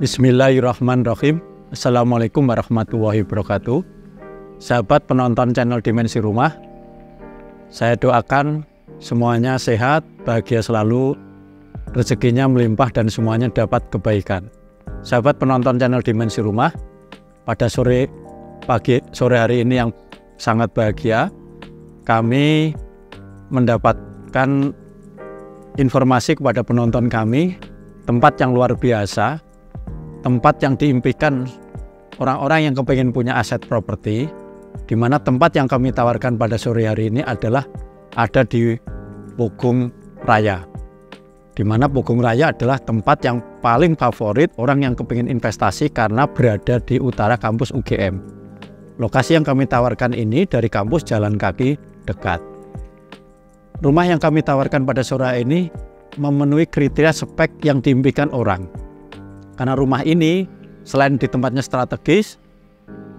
Bismillahirrahmanirrahim. Assalamualaikum warahmatullahi wabarakatuh. Sahabat penonton channel Dimensi Rumah, saya doakan semuanya sehat, bahagia selalu, rezekinya melimpah dan semuanya dapat kebaikan. Sahabat penonton channel Dimensi Rumah, pada sore hari ini yang sangat bahagia, kami mendapatkan informasi kepada penonton kami, tempat yang luar biasa, tempat yang diimpikan orang-orang yang kepengen punya aset properti, di mana tempat yang kami tawarkan pada sore hari ini adalah ada di Pugung Raya. Di mana Pugung Raya adalah tempat yang paling favorit orang yang kepengen investasi karena berada di utara kampus UGM. Lokasi yang kami tawarkan ini dari kampus jalan kaki dekat. Rumah yang kami tawarkan pada sore ini memenuhi kriteria spek yang diimpikan orang. Karena rumah ini selain di tempatnya strategis,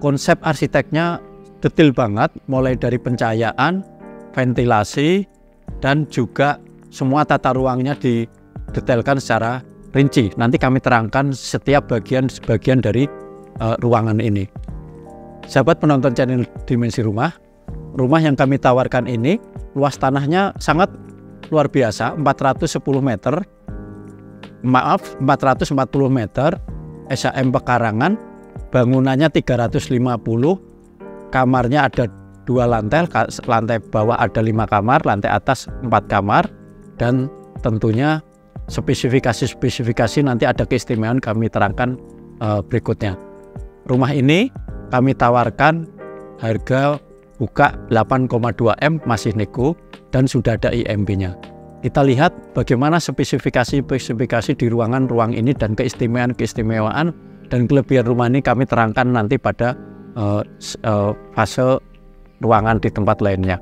konsep arsiteknya detail banget, mulai dari pencahayaan, ventilasi, dan juga semua tata ruangnya didetailkan secara rinci. Nanti kami terangkan setiap bagian dari ruangan ini. Sahabat penonton channel Dimensi Rumah, rumah yang kami tawarkan ini luas tanahnya sangat luar biasa, 440 meter. 440 meter, SHM pekarangan, bangunannya 350, kamarnya ada 2 lantai, lantai bawah ada 5 kamar, lantai atas 4 kamar, dan tentunya spesifikasi nanti ada keistimewaan kami terangkan berikutnya. Rumah ini kami tawarkan harga buka 8,2 M masih nego dan sudah ada IMB-nya. Kita lihat bagaimana spesifikasi di ruang ini dan keistimewaan dan kelebihan rumah ini kami terangkan nanti pada fase ruangan di tempat lainnya.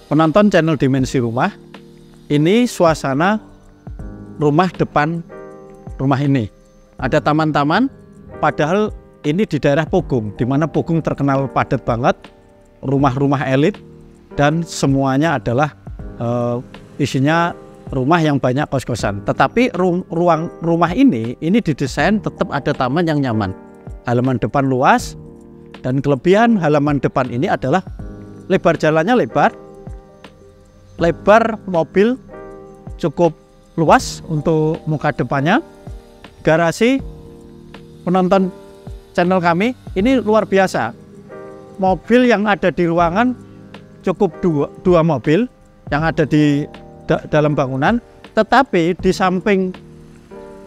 Penonton channel Dimensi Rumah, ini suasana rumah depan rumah ini. Ada taman-taman, padahal ini di daerah Pugung, di mana Pugung terkenal padat banget, rumah-rumah elit, dan semuanya adalah isinya rumah yang banyak kos-kosan. Tetapi ruang rumah ini didesain tetap ada taman yang nyaman. Halaman depan luas, dan kelebihan halaman depan ini adalah lebar jalannya lebar mobil cukup luas untuk muka depannya. Garasi penonton channel kami ini luar biasa. Mobil yang ada di ruangan cukup dua mobil yang ada di dalam bangunan, tetapi di samping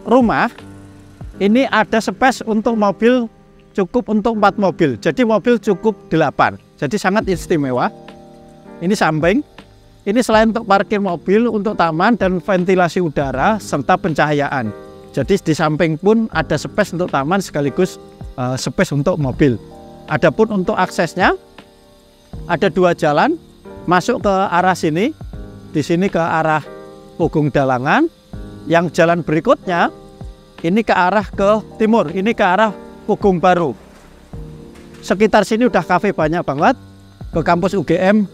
rumah ini ada space untuk mobil cukup untuk 4 mobil, jadi mobil cukup 8, jadi sangat istimewa. Ini samping, ini selain untuk parkir mobil, untuk taman dan ventilasi udara serta pencahayaan. Jadi di samping pun ada space untuk taman sekaligus space untuk mobil. Adapun untuk aksesnya ada 2 jalan masuk ke arah sini. Di sini ke arah Pugung Dalangan, yang jalan berikutnya ini ke arah ke timur, ini ke arah Pugung Baru. Sekitar sini udah kafe banyak banget. Ke kampus UGM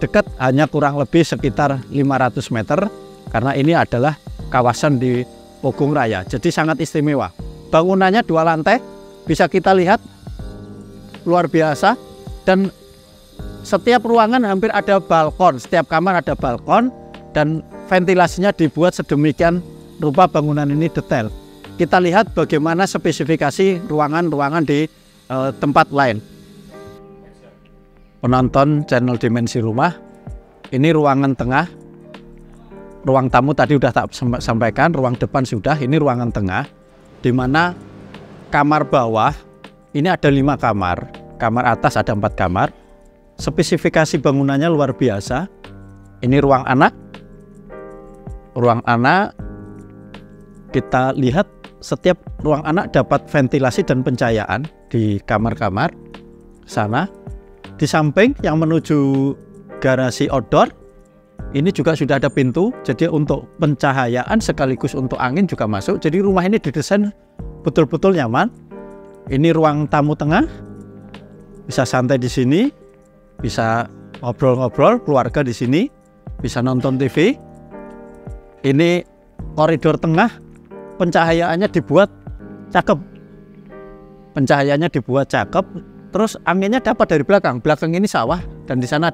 dekat, hanya kurang lebih sekitar 500 meter, karena ini adalah kawasan di Pugung Raya, jadi sangat istimewa. Bangunannya 2 lantai, bisa kita lihat luar biasa, dan setiap ruangan hampir ada balkon, setiap kamar ada balkon, dan ventilasinya dibuat sedemikian rupa bangunan ini detail. Kita lihat bagaimana spesifikasi ruangan-ruangan di tempat lain. Penonton channel Dimensi Rumah, ini ruangan tengah. Ruang tamu tadi sudah tak sampaikan, ruang depan sudah, ini ruangan tengah, di mana kamar bawah ini ada 5 kamar, kamar atas ada 4 kamar. Spesifikasi bangunannya luar biasa. Ini ruang anak. Ruang anak, kita lihat setiap ruang anak dapat ventilasi dan pencahayaan di kamar-kamar sana. Di samping yang menuju garasi outdoor, ini juga sudah ada pintu, jadi untuk pencahayaan sekaligus untuk angin juga masuk. Jadi rumah ini didesain betul-betul nyaman. Ini ruang tamu tengah, bisa santai di sini, bisa ngobrol-ngobrol keluarga di sini, bisa nonton TV. Ini koridor tengah, pencahayaannya dibuat cakep, pencahayaannya dibuat cakep, terus anginnya dapat dari belakang. Belakang ini sawah dan di sana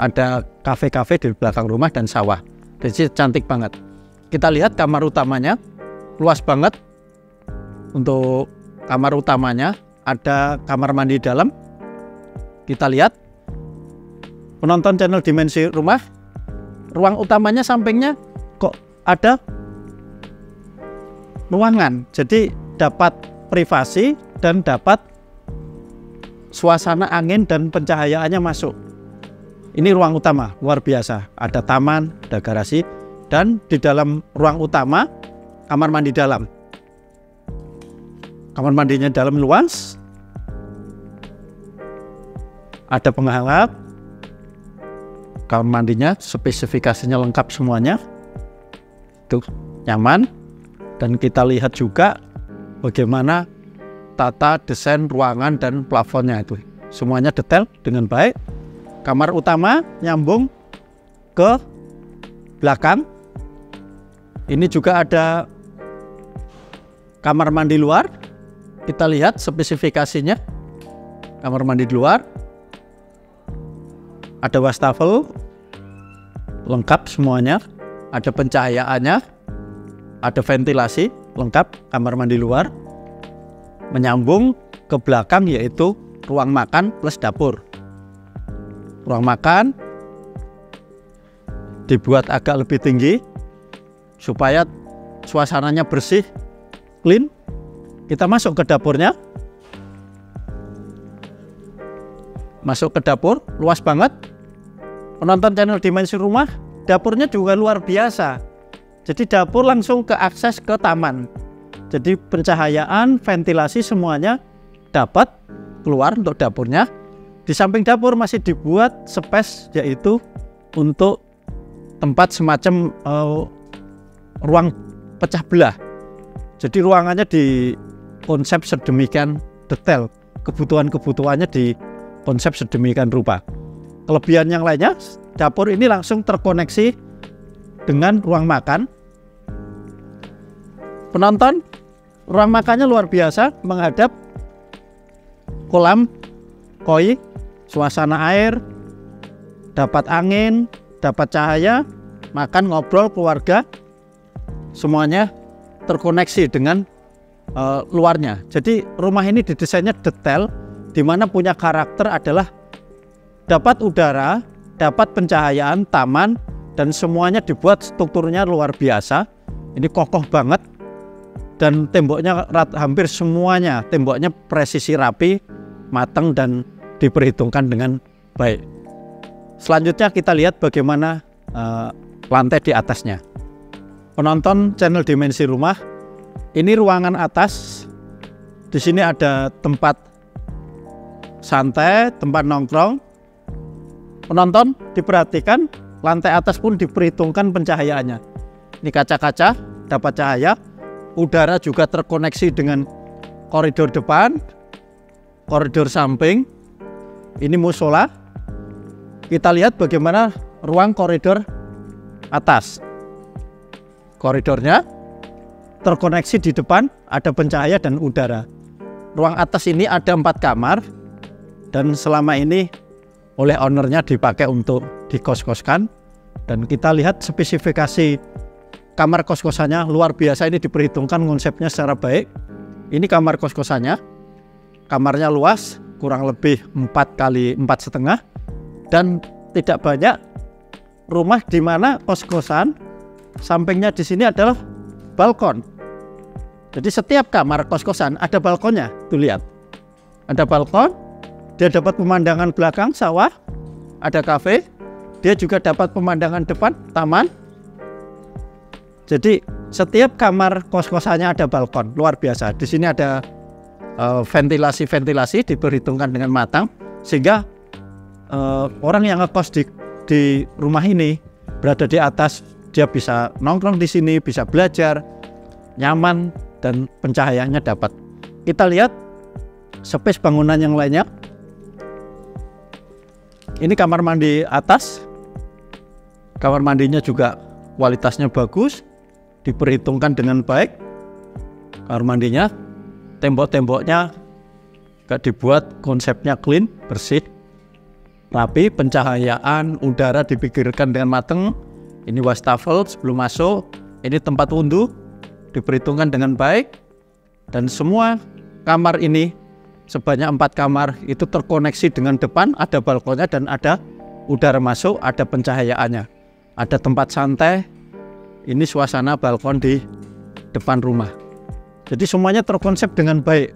ada kafe-kafe di belakang rumah dan sawah. Jadi cantik banget. Kita lihat kamar utamanya luas banget. Untuk kamar utamanya ada kamar mandi dalam. Kita lihat, penonton channel Dimensi Rumah, ruang utamanya sampingnya kok ada ruangan. Jadi dapat privasi dan dapat suasana angin dan pencahayaannya masuk. Ini ruang utama, luar biasa. Ada taman, ada garasi, dan di dalam ruang utama kamar mandi dalam. Kamar mandinya dalam luas, ada penghangat, kamar mandinya spesifikasinya lengkap semuanya, itu nyaman. Dan kita lihat juga bagaimana tata desain ruangan dan plafonnya, itu semuanya detail dengan baik. Kamar utama nyambung ke belakang. Ini juga ada kamar mandi luar. Kita lihat spesifikasinya. Kamar mandi di luar, ada wastafel lengkap semuanya, ada pencahayaannya, ada ventilasi lengkap. Kamar mandi luar menyambung ke belakang, yaitu ruang makan plus dapur. Ruang makan dibuat agak lebih tinggi supaya suasananya bersih, clean. Kita masuk ke dapurnya. Masuk ke dapur, luas banget. Penonton channel Dimensi Rumah, dapurnya juga luar biasa. Jadi dapur langsung ke akses ke taman. Jadi pencahayaan, ventilasi semuanya dapat keluar untuk dapurnya. Di samping dapur masih dibuat space, yaitu untuk tempat semacam ruang pecah belah. Jadi ruangannya di konsep sedemikian detail, kebutuhannya di konsep sedemikian rupa. Kelebihan yang lainnya, dapur ini langsung terkoneksi dengan ruang makan. Penonton, ruang makannya luar biasa, menghadap kolam koi, suasana air, dapat angin, dapat cahaya, makan, ngobrol, keluarga, semuanya terkoneksi dengan luarnya. Jadi rumah ini didesainnya detail, di mana punya karakter adalah dapat udara, dapat pencahayaan, taman, dan semuanya dibuat strukturnya luar biasa. Ini kokoh banget, dan temboknya hampir semuanya temboknya presisi rapi, matang, dan diperhitungkan dengan baik. Selanjutnya kita lihat bagaimana lantai di atasnya. Penonton channel Dimensi Rumah, ini ruangan atas. Di sini ada tempat santai, tempat nongkrong. Penonton diperhatikan, lantai atas pun diperhitungkan pencahayaannya. Ini kaca-kaca, dapat cahaya. Udara juga terkoneksi dengan koridor depan, koridor samping. Ini musola. Kita lihat bagaimana ruang koridor atas. Koridornya terkoneksi di depan, ada pencahaya dan udara. Ruang atas ini ada 4 kamar, dan selama ini oleh ownernya dipakai untuk dikos-koskan. Dan kita lihat spesifikasi kamar kos-kosannya luar biasa, ini diperhitungkan konsepnya secara baik. Ini kamar kos-kosannya, kamarnya luas, kurang lebih 4 kali 4,5, dan tidak banyak rumah di mana kos-kosan sampingnya di sini adalah balkon. Jadi setiap kamar kos-kosan ada balkonnya. Tuh lihat, ada balkon, dia dapat pemandangan belakang sawah, ada kafe, dia juga dapat pemandangan depan taman. Jadi setiap kamar kos-kosannya ada balkon, luar biasa. Di sini ada ventilasi diperhitungkan dengan matang, sehingga orang yang ngekos di rumah ini berada di atas, dia bisa nongkrong di sini, bisa belajar, nyaman, dan pencahayaannya dapat. Kita lihat space bangunan yang lainnya. Ini kamar mandi atas. Kamar mandinya juga kualitasnya bagus, diperhitungkan dengan baik. Kamar mandinya tembok-temboknya gak dibuat konsepnya clean, bersih, rapi, pencahayaan udara dipikirkan dengan matang. Ini wastafel sebelum masuk, ini tempat wudhu diperhitungkan dengan baik, dan semua kamar ini sebanyak 4 kamar itu terkoneksi dengan depan, ada balkonnya dan ada udara masuk, ada pencahayaannya, ada tempat santai. Ini suasana balkon di depan rumah. Jadi semuanya terkonsep dengan baik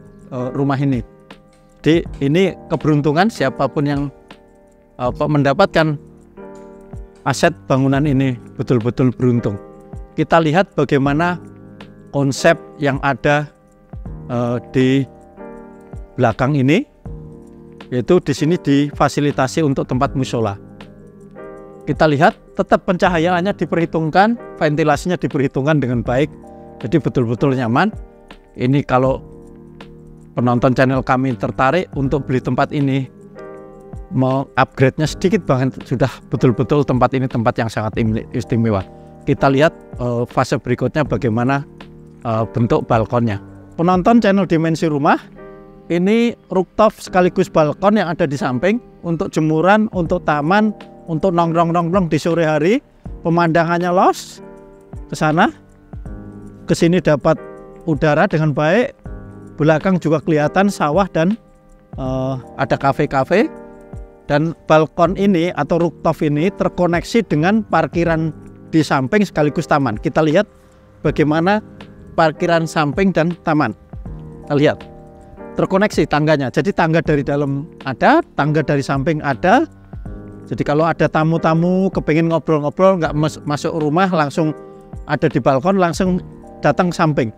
rumah ini. Jadi ini keberuntungan siapapun yang mendapatkan aset bangunan ini betul-betul beruntung. Kita lihat bagaimana konsep yang ada di belakang ini, yaitu di sini difasilitasi untuk tempat musola. Kita lihat tetap pencahayaannya diperhitungkan, ventilasinya diperhitungkan dengan baik, jadi betul-betul nyaman. Ini kalau penonton channel kami tertarik untuk beli tempat ini, mau upgrade-nya sedikit banget, sudah betul-betul tempat ini tempat yang sangat istimewa. Kita lihat fase berikutnya bagaimana bentuk balkonnya. Penonton channel Dimensi Rumah, ini rooftop sekaligus balkon yang ada di samping untuk jemuran, untuk taman, untuk nongkrong-nongkrong di sore hari. Pemandangannya luas ke sana, ke sini dapat udara dengan baik. Belakang juga kelihatan sawah dan ada kafe-kafe. Dan balkon ini atau rooftop ini terkoneksi dengan parkiran di samping sekaligus taman. Kita lihat bagaimana parkiran samping dan taman. Kita lihat terkoneksi tangganya. Jadi tangga dari dalam ada, tangga dari samping ada. Jadi kalau ada tamu-tamu kepengen ngobrol-ngobrol, nggak masuk rumah, langsung ada di balkon, langsung datang samping.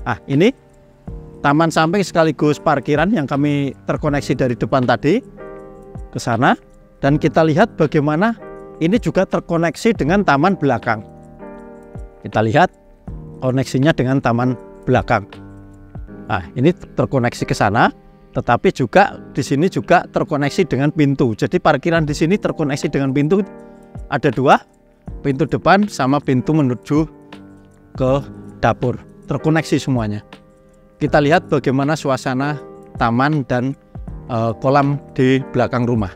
Ah, ini taman samping sekaligus parkiran yang kami terkoneksi dari depan tadi ke sana. Dan kita lihat bagaimana ini juga terkoneksi dengan taman belakang. Kita lihat koneksinya dengan taman belakang. Nah, ini terkoneksi ke sana, tetapi juga di sini juga terkoneksi dengan pintu. Jadi parkiran di sini terkoneksi dengan pintu, ada 2, pintu depan sama pintu menuju ke dapur. Terkoneksi semuanya. Kita lihat bagaimana suasana taman dan kolam di belakang rumah.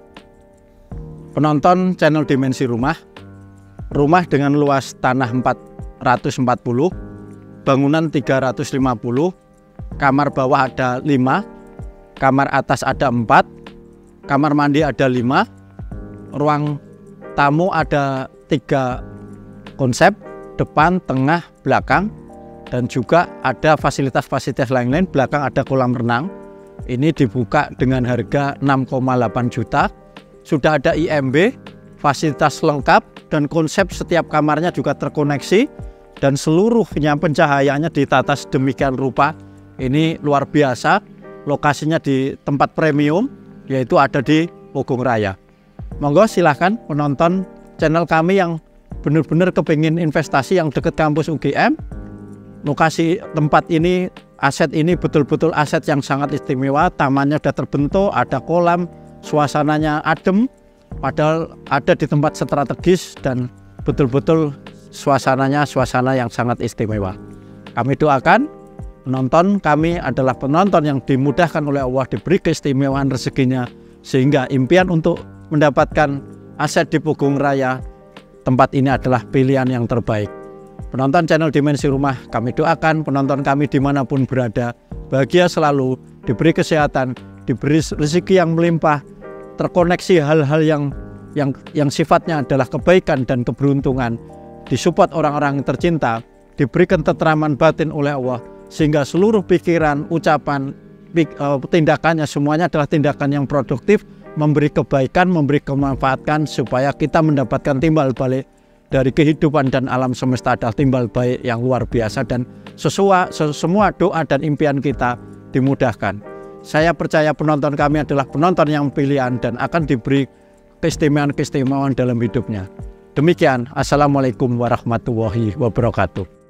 Penonton channel Dimensi Rumah, rumah dengan luas tanah 440, bangunan 350, kamar bawah ada 5, kamar atas ada 4, kamar mandi ada 5, ruang tamu ada 3 konsep, depan, tengah, belakang, dan juga ada fasilitas-fasilitas lain-lain. Belakang ada kolam renang. Ini dibuka dengan harga 6,8 juta. Sudah ada IMB, fasilitas lengkap, dan konsep setiap kamarnya juga terkoneksi, dan seluruhnya pencahayaannya ditata sedemikian rupa. Ini luar biasa. Lokasinya di tempat premium, yaitu ada di Pogung Raya. Monggo silahkan penonton channel kami yang benar-benar kepingin investasi yang dekat kampus UGM. Lokasi tempat ini, aset ini betul-betul aset yang sangat istimewa. Tamannya sudah terbentuk, ada kolam, suasananya adem, padahal ada di tempat strategis, dan betul-betul suasananya suasana yang sangat istimewa. Kami doakan penonton kami adalah penonton yang dimudahkan oleh Allah, diberi keistimewaan rezekinya, sehingga impian untuk mendapatkan aset di Pogung Raya, tempat ini adalah pilihan yang terbaik. Penonton channel Dimensi Rumah, kami doakan penonton kami dimanapun berada, bahagia selalu, diberi kesehatan, diberi rezeki yang melimpah, terkoneksi hal-hal yang sifatnya adalah kebaikan dan keberuntungan, disupport orang-orang yang tercinta, diberikan keteraman batin oleh Allah, sehingga seluruh pikiran, ucapan, tindakannya semuanya adalah tindakan yang produktif, memberi kebaikan, memberi kemanfaatan, supaya kita mendapatkan timbal balik dari kehidupan dan alam semesta, adalah timbal balik yang luar biasa, dan semua doa dan impian kita dimudahkan. Saya percaya penonton kami adalah penonton yang pilihan dan akan diberi keistimewaan-keistimewaan dalam hidupnya. Demikian, Assalamualaikum warahmatullahi wabarakatuh.